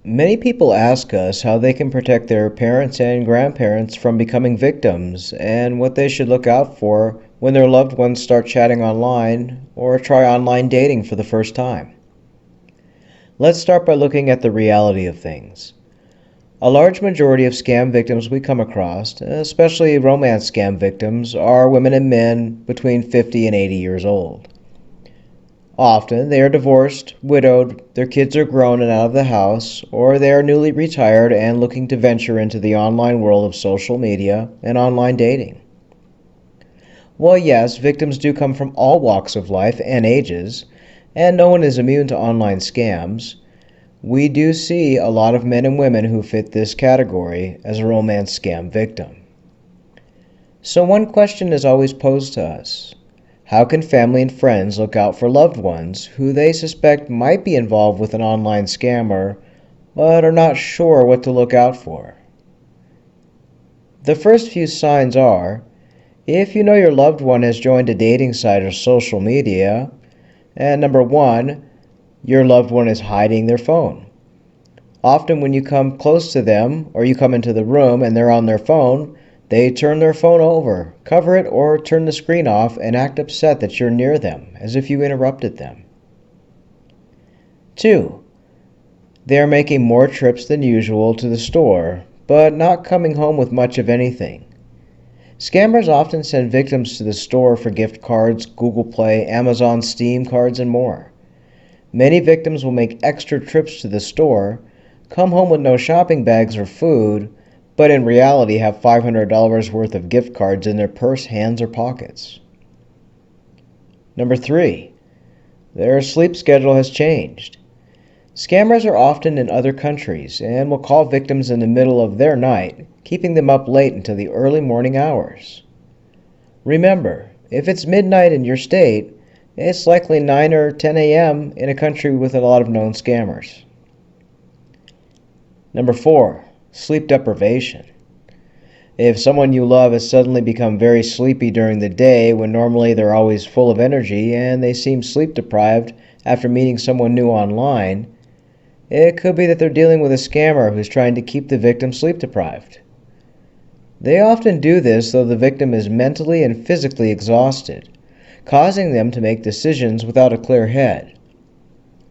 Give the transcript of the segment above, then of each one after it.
Many people ask us how they can protect their parents and grandparents from becoming victims and what they should look out for when their loved ones start chatting online or try online dating for the first time. Let's start by looking at the reality of things. A large majority of scam victims we come across, especially romance scam victims, are women and men between 50 and 80 years old. Often, they are divorced, widowed, their kids are grown and out of the house, or they are newly retired and looking to venture into the online world of social media and online dating. While yes, victims do come from all walks of life and ages, and no one is immune to online scams, we do see a lot of men and women who fit this category as a romance scam victim. So one question is always posed to us. How can family and friends look out for loved ones who they suspect might be involved with an online scammer, but are not sure what to look out for? The first few signs are, if you know your loved one has joined a dating site or social media, and number one, your loved one is hiding their phone. Often when you come close to them or you come into the room and they're on their phone, they turn their phone over, cover it, or turn the screen off and act upset that you're near them, as if you interrupted them. 2. They are making more trips than usual to the store, but not coming home with much of anything. Scammers often send victims to the store for gift cards, Google Play, Amazon, Steam cards, and more. Many victims will make extra trips to the store, come home with no shopping bags or food, but in reality have $500 worth of gift cards in their purse, hands, or pockets. Number 3. Their sleep schedule has changed. Scammers are often in other countries and will call victims in the middle of their night, keeping them up late until the early morning hours. Remember, if it's midnight in your state, it's likely 9 or 10 a.m. in a country with a lot of known scammers. Number 4. Sleep deprivation. If someone you love has suddenly become very sleepy during the day when normally they're always full of energy and they seem sleep deprived after meeting someone new online, it could be that they're dealing with a scammer who's trying to keep the victim sleep deprived. They often do this though the victim is mentally and physically exhausted, causing them to make decisions without a clear head.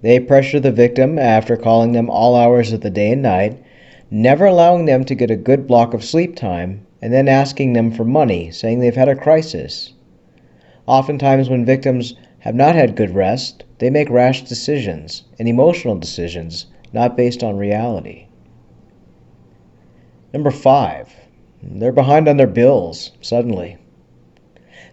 They pressure the victim after calling them all hours of the day and night, never allowing them to get a good block of sleep time, and then asking them for money, saying they've had a crisis. Oftentimes when victims have not had good rest, they make rash decisions and emotional decisions not based on reality. Number 5. They're behind on their bills, suddenly.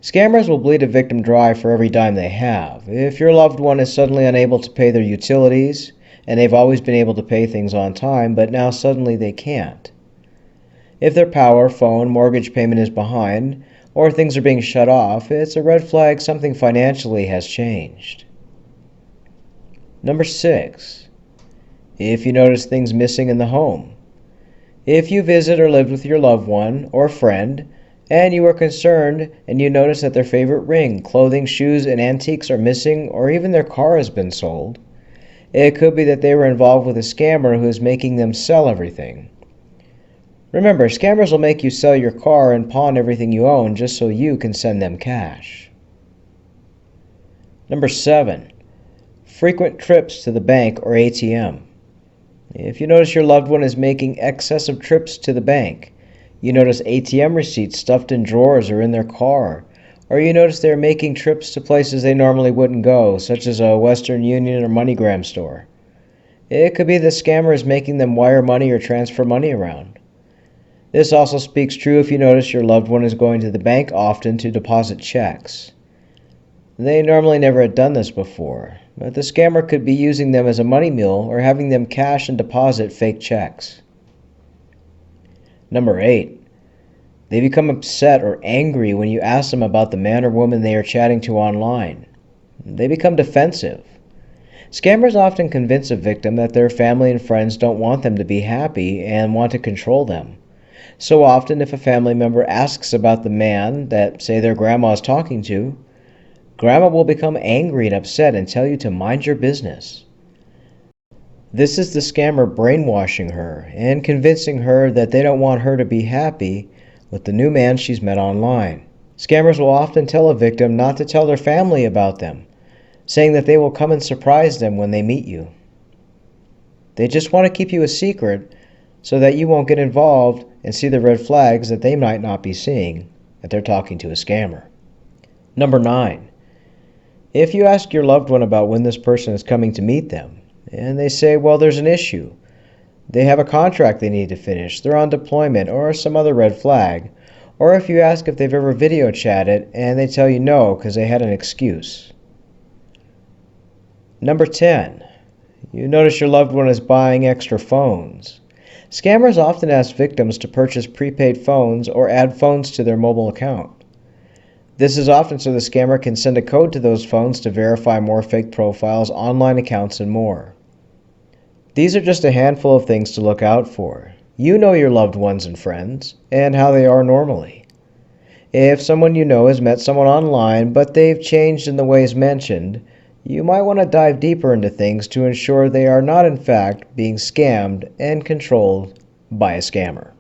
Scammers will bleed a victim dry for every dime they have. If your loved one is suddenly unable to pay their utilities, and they've always been able to pay things on time, but now suddenly they can't. If their power, phone, mortgage payment is behind, or things are being shut off, it's a red flag something financially has changed. Number 6. If you notice things missing in the home. If you visit or lived with your loved one or friend, and you are concerned and you notice that their favorite ring, clothing, shoes, and antiques are missing, or even their car has been sold, it could be that they were involved with a scammer who is making them sell everything. Remember, scammers will make you sell your car and pawn everything you own just so you can send them cash. Number 7. Frequent trips to the bank or ATM. If you notice your loved one is making excessive trips to the bank, you notice ATM receipts stuffed in drawers or in their car, or you notice they're making trips to places they normally wouldn't go, such as a Western Union or MoneyGram store. It could be the scammer is making them wire money or transfer money around. This also speaks true if you notice your loved one is going to the bank often to deposit checks. They normally never had done this before, but the scammer could be using them as a money mule or having them cash and deposit fake checks. Number 8. They become upset or angry when you ask them about the man or woman they are chatting to online. They become defensive. Scammers often convince a victim that their family and friends don't want them to be happy and want to control them. So often, if a family member asks about the man that, say, their grandma is talking to, grandma will become angry and upset and tell you to mind your business. This is the scammer brainwashing her and convincing her that they don't want her to be happy with the new man she's met online. Scammers will often tell a victim not to tell their family about them, saying that they will come and surprise them when they meet you. They just want to keep you a secret so that you won't get involved and see the red flags that they might not be seeing if they're talking to a scammer. Number 9. If you ask your loved one about when this person is coming to meet them, and they say, well, there's an issue, they have a contract they need to finish, they're on deployment, or some other red flag, or if you ask if they've ever video chatted and they tell you no because they had an excuse. Number 10. You notice your loved one is buying extra phones. Scammers often ask victims to purchase prepaid phones or add phones to their mobile account. This is often so the scammer can send a code to those phones to verify more fake profiles, online accounts, and more. These are just a handful of things to look out for. You know your loved ones and friends, and how they are normally. If someone you know has met someone online, but they've changed in the ways mentioned, you might want to dive deeper into things to ensure they are not in fact being scammed and controlled by a scammer.